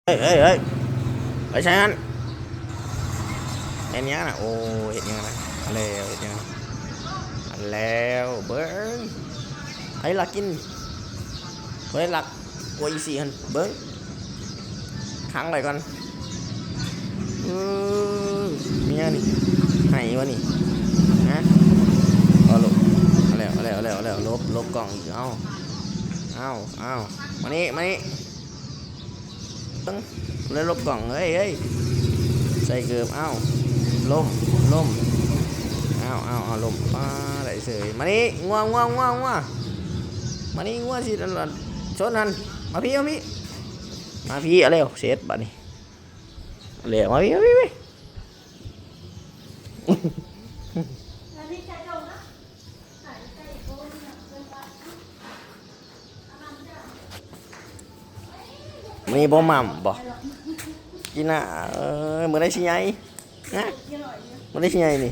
เฮ้ยไปใช่ฮันเห็นยังนะโอ้เห็นยังนะแล้วเห็นยังแล้วเบิ้งให้ลักกินเฮ้ยลักโอ้ยสี่ฮันเบิ้งขังไว้ก่อนอือมียังนี่ให้วะนี่ฮะเอาลบเอาแล้วลบกล่องอีกเอามานี่ตึ้งเลยลบกล่องเฮ้ยใส่เกือบล่มเอาล่มได้เสยมานี่ง่วงมานี่ง่วงสิชนหันมาพี่เอาเร็วเสร็จบัดนี้เร็วมาพี่มีบ่หม่ำบ่กินน่ะเมื่อไรสิไงนะเมื่อไรสิไงนี่